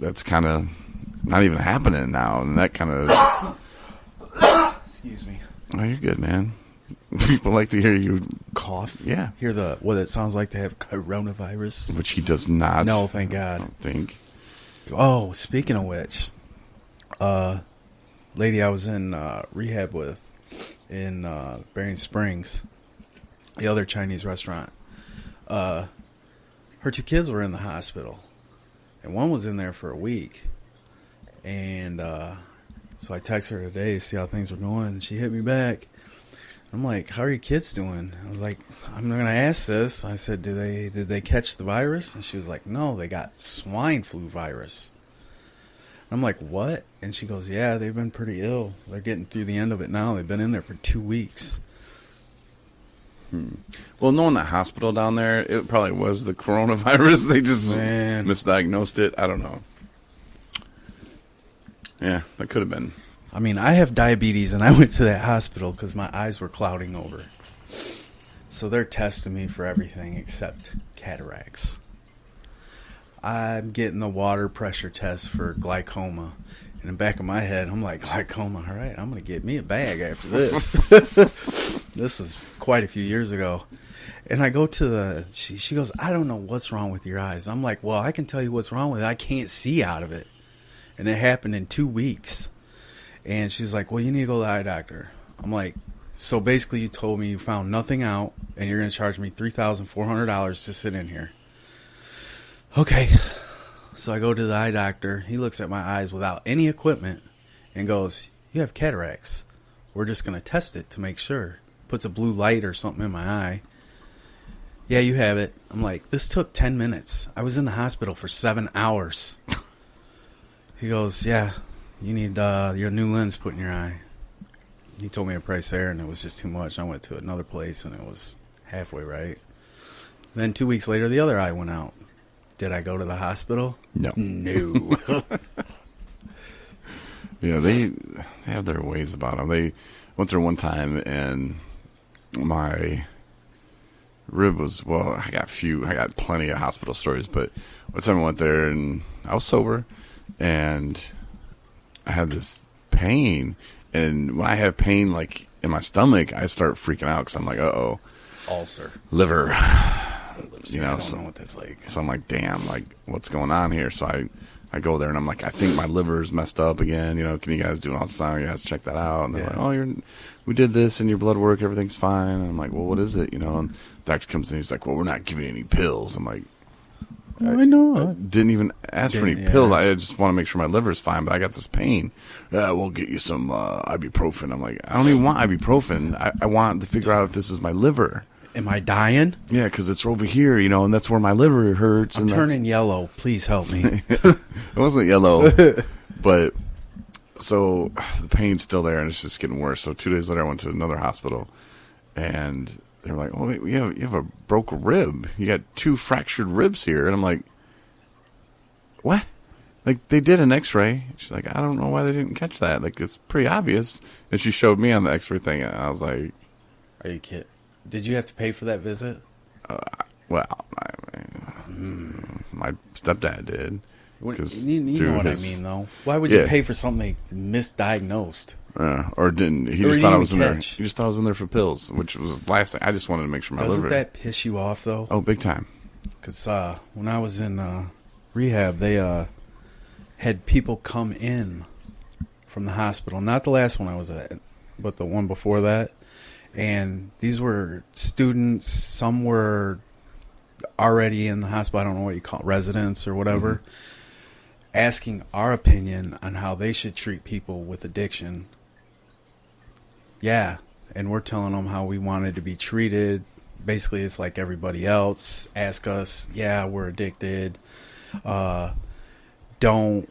that's kind of not even happening now, and that kind of. Excuse me. Oh, you're good, man. People like to hear you Cough. Yeah. Hear what it sounds like to have coronavirus. which he does not. No, thank I God. don't think. Oh, speaking of which, lady I was in rehab with in Bering Springs, the other Chinese restaurant, her 2 kids were in the hospital, and one was in there for a week. And so I texted her today to see how things were going, and she hit me back. I'm like, how are your kids doing? I was like, I'm not going to ask this. I said, did they catch the virus? And she was like, no, they got swine flu virus. I'm like, what? And she goes, yeah, they've been pretty ill. They're getting through the end of it now. They've been in there for 2 weeks. Well, knowing that hospital down there, it probably was the coronavirus. They just misdiagnosed it. I don't know. Yeah, that could have been. I mean, I have diabetes, and I went to that hospital because my eyes were clouding over. So they're testing me for everything except cataracts. I'm getting the water pressure test for glaucoma. In the back of my head, I'm like, glaucoma, all right, I'm going to get me a bag after this. This was quite a few years ago. And I go to she goes, I don't know what's wrong with your eyes. I'm like, well, I can tell you what's wrong with it. I can't see out of it. And it happened in 2 weeks. And she's like, well, you need to go to the eye doctor. I'm like, so basically you told me you found nothing out and you're going to charge me $3,400 to sit in here. Okay. So I go to the eye doctor. He looks at my eyes without any equipment and goes, you have cataracts. We're just going to test it to make sure. Puts a blue light or something in my eye. Yeah, you have it. I'm like, this took 10 minutes. I was in the hospital for 7 hours. He goes, yeah, you need your new lens put in your eye. He told me a price there, and it was just too much. I went to another place, and it was halfway right. Then 2 weeks later, the other eye went out. Did I go to the hospital? No. Yeah, they have their ways about them. They went there one time, and my rib was, well, I got plenty of hospital stories, but one time I went there, and I was sober, and I had this pain, and when I have pain, like, in my stomach, I start freaking out, because I'm like, uh-oh. Ulcer. Liver. You know, I don't know what that's like. So I'm like, damn, like, what's going on here? So I go there, and I'm like, I think my liver's messed up again. You know, can you guys do an ultrasound? You guys check that out. And they're like, oh, we did this, and your blood work, everything's fine. And I'm like, well, what is it? You know, and the doctor comes in, he's like, well, we're not giving you any pills. I'm like, I know. I didn't even ask for any pills. I just want to make sure my liver's fine, but I got this pain. We'll get you some ibuprofen. I'm like, I don't even want ibuprofen. I want to figure out if this is my liver. Am I dying? Yeah, because it's over here, you know, and that's where my liver hurts. I'm turning yellow. Please help me. It wasn't yellow, but so the pain's still there, and it's just getting worse. So 2 days later, I went to another hospital, and they were like, "Oh, wait, you have a broken rib. You got 2 fractured ribs here." And I'm like, "What?" Like, they did an X-ray. She's like, "I don't know why they didn't catch that. Like, it's pretty obvious." And she showed me on the X-ray thing, and I was like, "Are you kidding? Did you have to pay for that visit?" My stepdad did. You know what I mean, though. Why would you pay for something misdiagnosed? Or didn't he? Just thought I was in there. He just thought I was in there for pills, which was the last thing. I just wanted to make sure my liver. Doesn't that piss you off, though? Oh, big time. Because when I was in rehab, they had people come in from the hospital. Not the last one I was at, but the one before that. And these were students. Some were already in the hospital. I don't know what you call it, residents or whatever. Mm-hmm. Asking our opinion on how they should treat people with addiction. Yeah. And we're telling them how we wanted to be treated. Basically, it's like everybody else. Ask us, yeah, we're addicted. Don't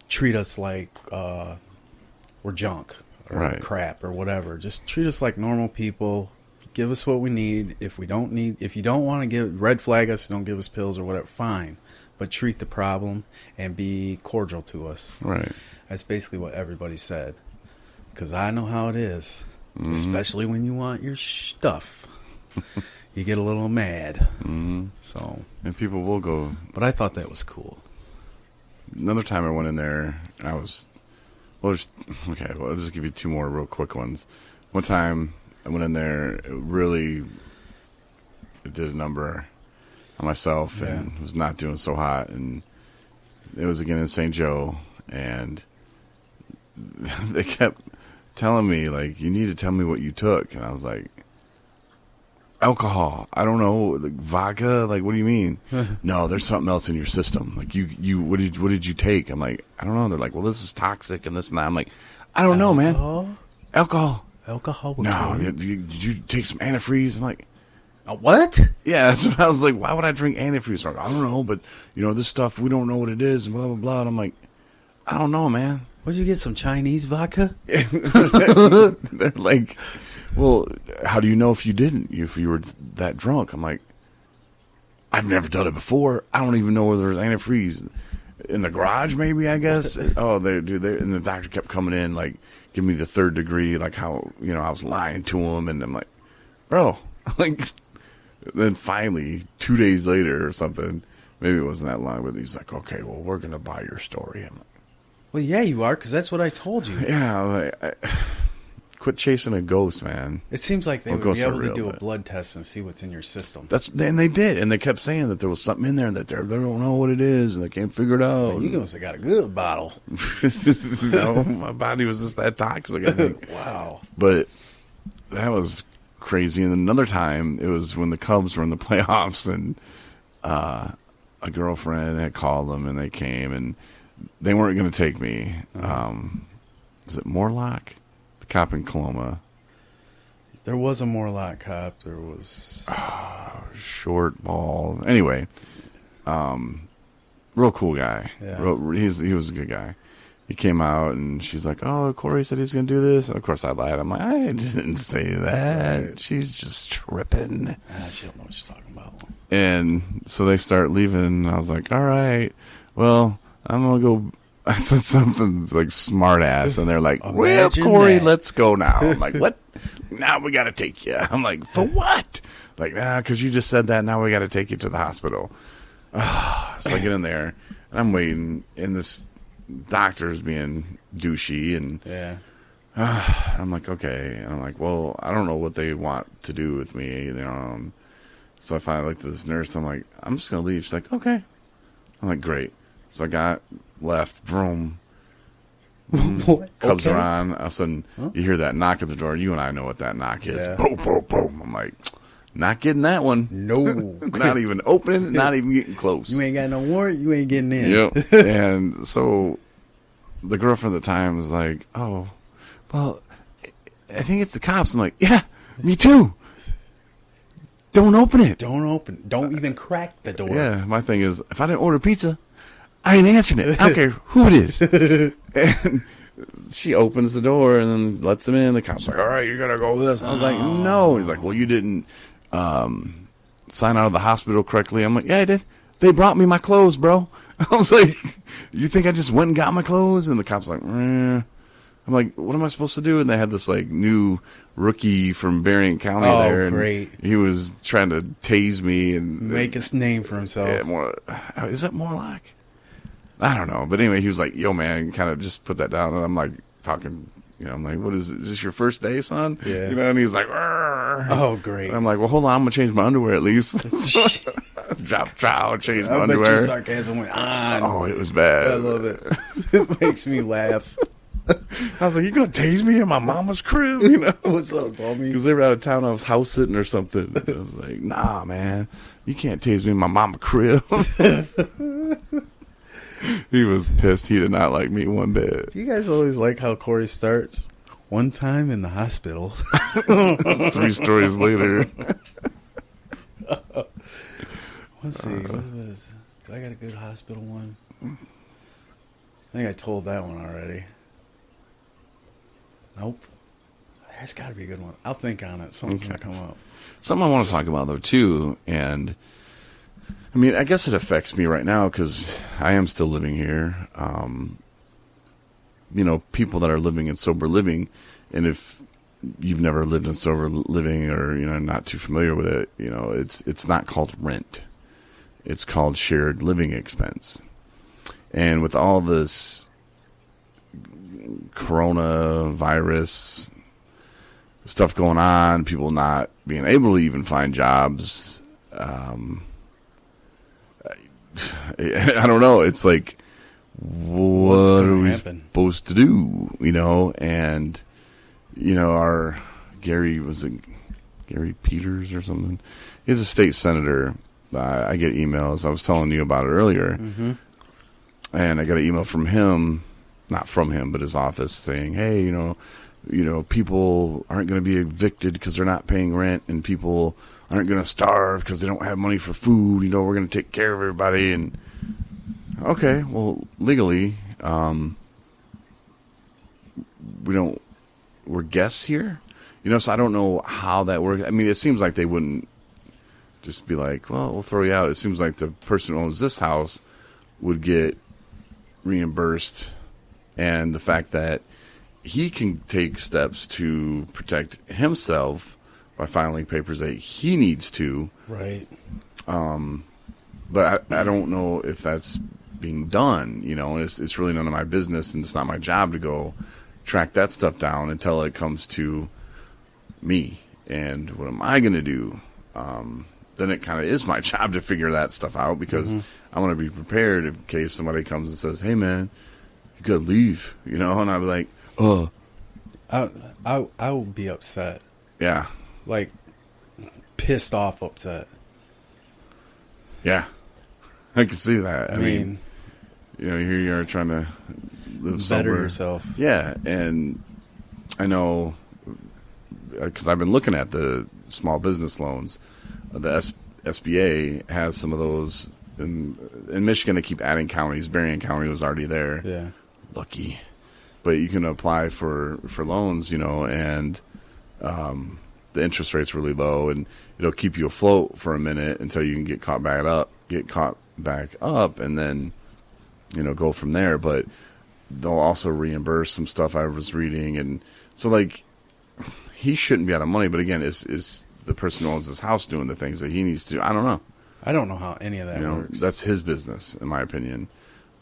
treat us like we're junk. Or crap or whatever. Just treat us like normal people. Give us what we need. If you don't want to red flag us, don't give us pills or whatever, fine. But treat the problem and be cordial to us. Right. That's basically what everybody said. Because I know how it is. Mm-hmm. Especially when you want your stuff. You get a little mad. Mm-hmm. So. And people will go. But I thought that was cool. another time I went in there, and I was, well, I'll just give you two more real quick ones. One time I went in there, it did a number on myself and was not doing so hot. And it was again in St. Joe, and they kept telling me, like, you need to tell me what you took. And I was like, alcohol. I don't know, like vodka. Like, what do you mean? No, there's something else in your system. Like, what did you take? I'm like, I don't know. They're like, well, this is toxic and this and that. I'm like, I don't know, man. Alcohol. No, did you take some antifreeze? I'm like, what? Yeah, that's what I was like. Why would I drink antifreeze? Like, I don't know, but this stuff, we don't know what it is, and blah blah blah. And I'm like, I don't know, man. Would you get some Chinese vodka? They're like, well, how do you know if you were that drunk? I'm like, I've never done it before. I don't even know where there's antifreeze in the garage. Maybe, I guess. Oh, they do. And the doctor kept coming in, like, give me the third degree, like how I was lying to him, and I'm like, bro, like. Then finally, 2 days later or something, maybe it wasn't that long, but he's like, okay, well, we're gonna buy your story. I'm like, well, yeah, you are, because that's what I told you. Yeah, quit chasing a ghost, man. It seems like they would be able to do a blood test and see what's in your system. And they did, and they kept saying that there was something in there that they don't know what it is, and they can't figure it out. Man, you must have got a good bottle. My body was just that toxic, I think. Wow. But that was crazy. And another time, it was when the Cubs were in the playoffs, and a girlfriend had called them, and they came, and they weren't going to take me. Is it Morlock? The cop in Coloma. There was a Morlock cop. There was short ball. Anyway, real cool guy. Yeah. He was a good guy. He came out, and she's like, oh, Corey said he's going to do this. And of course, I lied. I'm like, I didn't say that. Right. She's just tripping. She don't know what she's talking about. And so they start leaving, and I was like, all right, well, I'm going to go. I said something like smart ass, and they're like, well, Corey, let's go now. I'm like, what? Now we got to take you. I'm like, for what? Like, because you just said that. Now we got to take you to the hospital. So I get in there, and I'm waiting, and this doctor's being douchey, and I'm like, okay, and I'm like, well, I don't know what they want to do with me, so I finally looked at this nurse. I'm like, I'm just gonna leave. She's like, okay. I'm like, great. So I got left. Vroom. Cubs are on. All of a sudden, you hear that knock at the door. You and I know what that knock is. Boom, boom, boom. I'm like, not getting that one. No. Not even opening, not even getting close. You ain't got no warrant, you ain't getting in. Yep. And so the girlfriend at the time was like, oh, well, I think it's the cops. I'm like, yeah, me too. Don't open it. Don't even crack the door. Yeah, my thing is, if I didn't order pizza, I ain't answering it. I don't care who it is. And she opens the door and then lets him in. The cop's like, all right, you got to go with us. I was like, no. He's like, well, you didn't sign out of the hospital correctly. I'm like, yeah, I did. They brought me my clothes, bro. I was like, you think I just went and got my clothes? And the cop's like, I'm like, what am I supposed to do? And they had this like new rookie from Berrien County there. And great. He was trying to tase me and make his name for himself. Yeah, is that Morlock? I don't know. But anyway, he was like, yo, man, kind of just put that down. And I'm like talking, I'm like, what is this your first day, son? Yeah. And he's like, Arr. Oh, great. And I'm like, well, hold on, I'm going to change my underwear at least. Drop trowel, change my underwear. Bet your sarcasm went on. Oh, it was bad. I love it. It makes me laugh. I was like, you going to tase me in my mama's crib? What's up, homie? Because they were out of town. I was house sitting or something. I was like, nah, man, you can't tase me in my mama's crib. He was pissed. He did not like me one bit. Do you guys always like how Corey starts? One time in the hospital. 3 stories later. Let's see. Do I got a good hospital one? I think I told that one already. Nope. That's got to be a good one. I'll think on it. Something will come up. Something I want to talk about, though, too, and I mean, I guess it affects me right now because I am still living here. People that are living in sober living, and if you've never lived in sober living or, not too familiar with it, it's not called rent. It's called shared living expense. And with all this coronavirus stuff going on, people not being able to even find jobs, I don't know. It's like, what are we supposed to do? And our Gary Peters or something. He's a state senator. I get emails. I was telling you about it earlier. Mm-hmm. And I got an email from him, not from him, but his office saying, hey, people aren't going to be evicted because they're not paying rent, and people aren't going to starve because they don't have money for food. We're going to take care of everybody. And okay, well, legally, we're guests here, so I don't know how that works. I mean, it seems like they wouldn't just be like, well, we'll throw you out. It seems like the person who owns this house would get reimbursed, and the fact that he can take steps to protect himself by filing papers that he needs to. Right. But I don't know if that's being done, and it's really none of my business, and it's not my job to go track that stuff down until it comes to me. And what am I going to do? Then it kind of is my job to figure that stuff out, because I want to be prepared in case somebody comes and says, hey, man, you got to leave, and I'll be like, oh. I will be upset. Yeah. Like, pissed off upset. Yeah. I can see that. I mean, here you are trying to live sober. Better yourself. Yeah, and I know, because I've been looking at the small business loans. The SBA has some of those. In Michigan, they keep adding counties. Berrien County was already there. Yeah. Lucky. But you can apply for loans, and the interest rate's really low, and it'll keep you afloat for a minute until you can get caught back up, and then, go from there. But they'll also reimburse some stuff I was reading. And so, like, he shouldn't be out of money. But again, is the person who owns this house doing the things that he needs to do? I don't know. I don't know how any of that works. That's his business, in my opinion.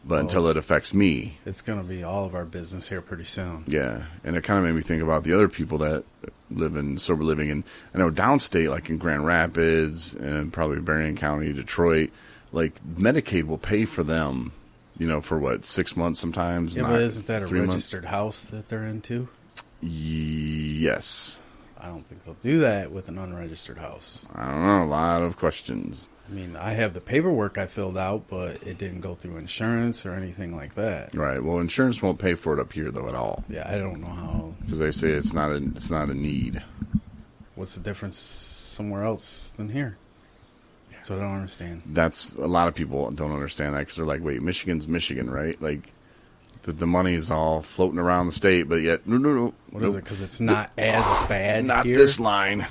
But until it affects me. It's going to be all of our business here pretty soon. Yeah. And it kind of made me think about the other people that live in sober living. And I know downstate, like in Grand Rapids and probably Berrien County, Detroit, like Medicaid will pay for them, for 6 months sometimes. Yeah, but isn't that a registered house that they're into? Yes. I don't think they'll do that with an unregistered house. I don't know. A lot of questions. I mean, I have the paperwork I filled out, but it didn't go through insurance or anything like that. Right. Well, insurance won't pay for it up here, though, at all. Yeah, I don't know how. Because they say it's not a need. What's the difference somewhere else than here? That's what I don't understand. That's a lot of people don't understand that, because they're like, wait, Michigan's Michigan, right? Like, the money is all floating around the state, but yet, no. What is it? Because it's not as bad not here? This line.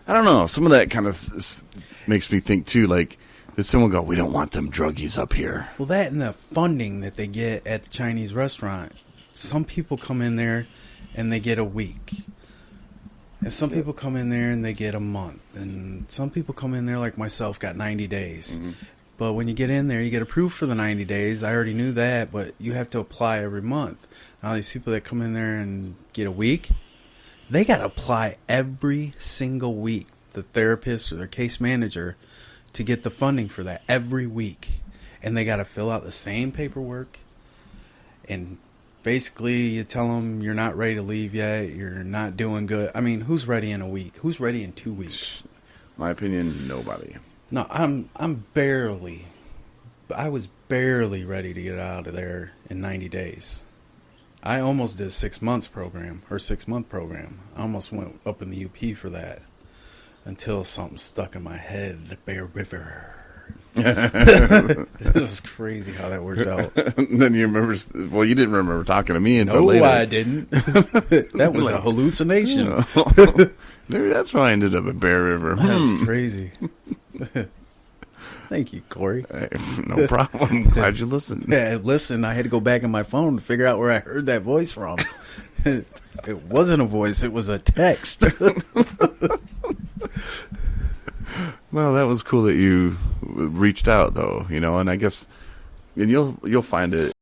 I don't know. Some of that kind of makes me think, too, like, did someone go, we don't want them druggies up here? Well, that and the funding that they get at the Chinese restaurant. Some people come in there and they get a week. And some people come in there and they get a month. And some people come in there, like myself, got 90 days. Mm-hmm. But when you get in there, you get approved for the 90 days. I already knew that, but you have to apply every month. Now, these people that come in there and get a week, they got to apply every single week, the therapist or their case manager, to get the funding for that every week. And they got to fill out the same paperwork. And basically, you tell them you're not ready to leave yet, you're not doing good. I mean, who's ready in a week? Who's ready in 2 weeks? My opinion, nobody. No, I was barely ready to get out of there in 90 days. I almost did a 6 month program. I almost went up in the UP for that until something stuck in my head, the Bear River. It was crazy how that worked out. Then you remember, well, you didn't remember talking to me until later. No, I didn't. That was a hallucination. Maybe that's why I ended up at Bear River. That's crazy. Thank you, Corey. Hey, no problem. I'm glad you listened. Yeah, listen, I had to go back in my phone to figure out where I heard that voice from. It wasn't a voice, it was a text. Well, that was cool that you reached out, though, and I guess and you'll find it